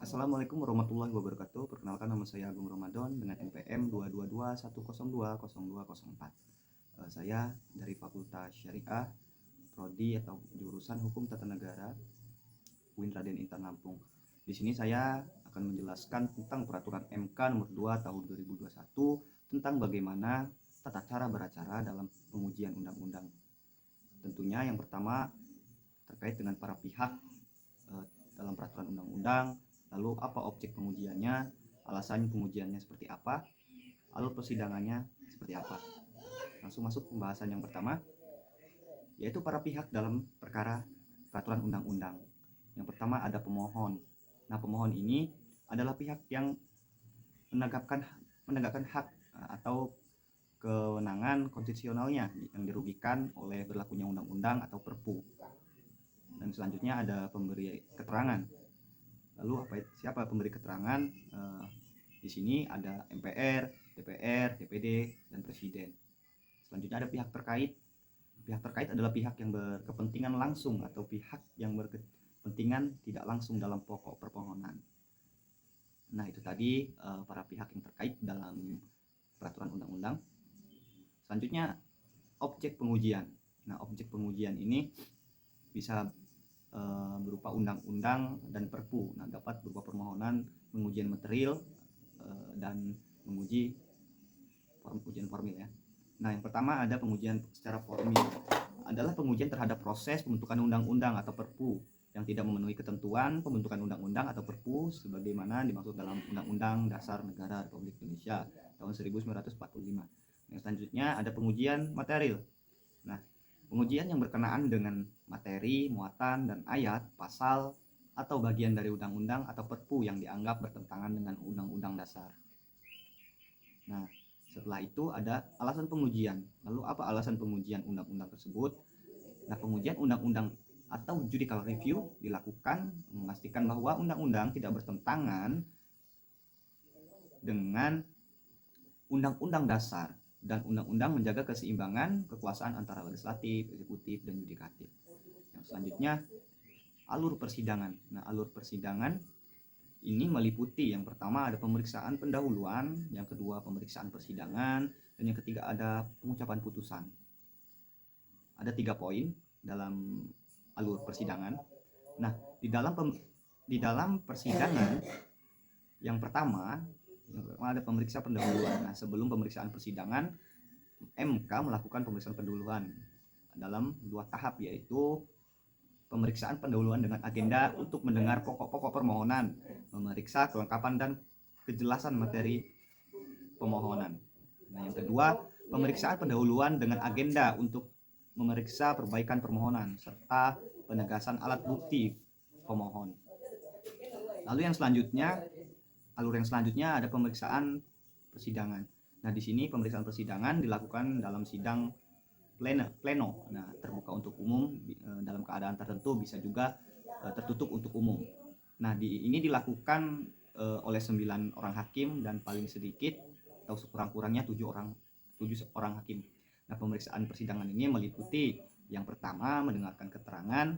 Assalamualaikum warahmatullahi wabarakatuh. Perkenalkan, nama saya Agung Ramadan dengan NPM 22210210204. Saya dari Fakultas Syariah, Prodi atau jurusan Hukum Tata Negara, UIN Raden Intan Lampung. Di sini saya akan menjelaskan tentang Peraturan MK Nomor 2 Tahun 2021 tentang bagaimana tata cara beracara dalam pengujian undang-undang. Tentunya yang pertama terkait dengan para pihak dalam peraturan undang-undang, lalu apa objek pengujiannya, alasan pengujiannya seperti apa, alur persidangannya seperti apa. Langsung masuk pembahasan yang pertama, yaitu para pihak dalam perkara peraturan undang-undang. Yang pertama ada pemohon. Nah, pemohon ini adalah pihak yang menegakkan hak atau kewenangan konstitusionalnya yang dirugikan oleh berlakunya undang-undang atau Perpu. Dan selanjutnya ada pemberi keterangan. Lalu siapa pemberi keterangan? Di sini ada MPR, DPR, DPD, dan Presiden. Selanjutnya ada pihak terkait. Pihak terkait adalah pihak yang berkepentingan langsung atau pihak yang berkepentingan tidak langsung dalam pokok permohonan. Nah, itu tadi para pihak yang terkait dalam peraturan undang-undang. Selanjutnya objek pengujian. Nah, objek pengujian ini bisa berupa undang-undang dan Perpu. Nah, dapat berupa permohonan, pengujian material, dan menguji ujian formil ya. Nah, yang pertama ada pengujian secara formil. Adalah pengujian terhadap proses pembentukan undang-undang atau Perpu yang tidak memenuhi ketentuan pembentukan undang-undang atau Perpu sebagaimana dimaksud dalam Undang-Undang Dasar Negara Republik Indonesia tahun 1945. Yang selanjutnya ada pengujian material. Nah, pengujian yang berkenaan dengan materi, muatan, dan ayat, pasal, atau bagian dari undang-undang atau Perpu yang dianggap bertentangan dengan Undang-Undang Dasar. Nah, setelah itu ada alasan pengujian. Lalu apa alasan pengujian undang-undang tersebut? Nah, pengujian undang-undang atau judicial review dilakukan memastikan bahwa undang-undang tidak bertentangan dengan Undang-Undang Dasar dan undang-undang menjaga keseimbangan kekuasaan antara legislatif, eksekutif, dan yudikatif. Yang selanjutnya alur persidangan. Nah, alur persidangan ini meliputi yang pertama ada pemeriksaan pendahuluan, yang kedua pemeriksaan persidangan, dan yang ketiga ada pengucapan putusan. Ada 3 poin dalam alur persidangan. Nah, di dalam persidangan yang pertama ada pemeriksaan pendahuluan. Nah, sebelum pemeriksaan persidangan, MK melakukan pemeriksaan pendahuluan dalam 2 tahap, yaitu pemeriksaan pendahuluan dengan agenda untuk mendengar pokok-pokok permohonan, memeriksa kelengkapan dan kejelasan materi pemohonan. Nah, yang kedua, pemeriksaan pendahuluan dengan agenda untuk memeriksa perbaikan permohonan serta penegasan alat bukti pemohon. Lalu alur yang selanjutnya ada pemeriksaan persidangan. Nah, di sini pemeriksaan persidangan dilakukan dalam sidang pleno. Nah, terbuka untuk umum dalam keadaan tertentu, bisa juga tertutup untuk umum. Nah, ini dilakukan oleh 9 orang hakim dan paling sedikit atau sekurang-kurangnya 7 orang hakim. Nah, pemeriksaan persidangan ini meliputi yang pertama mendengarkan keterangan,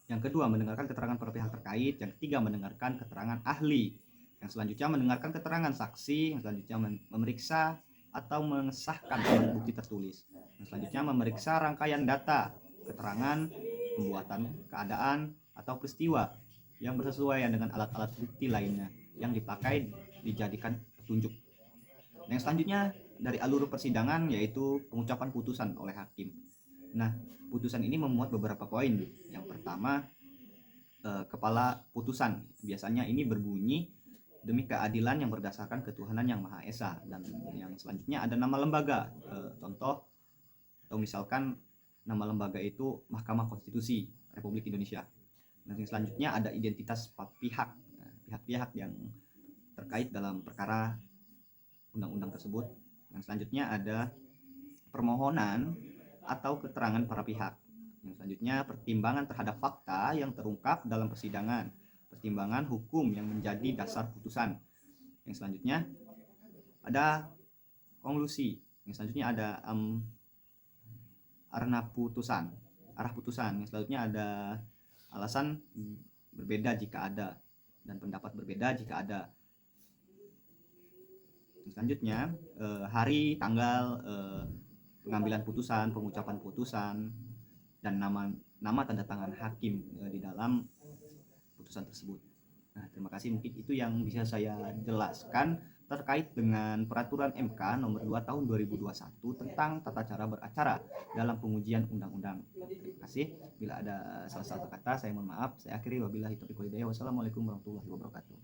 yang kedua mendengarkan keterangan para pihak terkait, yang ketiga mendengarkan keterangan ahli, yang selanjutnya mendengarkan keterangan saksi, yang selanjutnya memeriksa atau mengesahkan alat bukti tertulis, yang selanjutnya memeriksa rangkaian data, keterangan, pembuatan keadaan atau peristiwa yang bersesuaian dengan alat-alat bukti lainnya yang dipakai dijadikan petunjuk. Yang selanjutnya dari alur persidangan yaitu pengucapan putusan oleh hakim. Nah, putusan ini memuat beberapa poin. Yang pertama, kepala putusan. Biasanya ini berbunyi demi keadilan yang berdasarkan ketuhanan yang Maha Esa. Dan yang selanjutnya ada nama lembaga. Contoh atau misalkan nama lembaga itu Mahkamah Konstitusi Republik Indonesia. Dan yang selanjutnya ada identitas pihak-pihak yang terkait dalam perkara undang-undang tersebut. Yang selanjutnya ada permohonan atau keterangan para pihak. Yang selanjutnya pertimbangan terhadap fakta yang terungkap dalam persidangan, pertimbangan hukum yang menjadi dasar putusan. Yang selanjutnya ada konklusi. Yang selanjutnya ada arah putusan. Yang selanjutnya ada alasan berbeda jika ada, dan pendapat berbeda jika ada. Selanjutnya, hari, tanggal, pengambilan putusan, pengucapan putusan, dan nama tanda tangan hakim di dalam putusan tersebut. Nah, terima kasih, mungkin itu yang bisa saya jelaskan terkait dengan Peraturan MK Nomor 2 Tahun 2021 tentang tata cara beracara dalam pengujian undang-undang. Terima kasih. Bila ada salah satu kata, saya mohon maaf. Saya akhiri, wabillahi taufiq wal hidayah. Wassalamualaikum warahmatullahi wabarakatuh.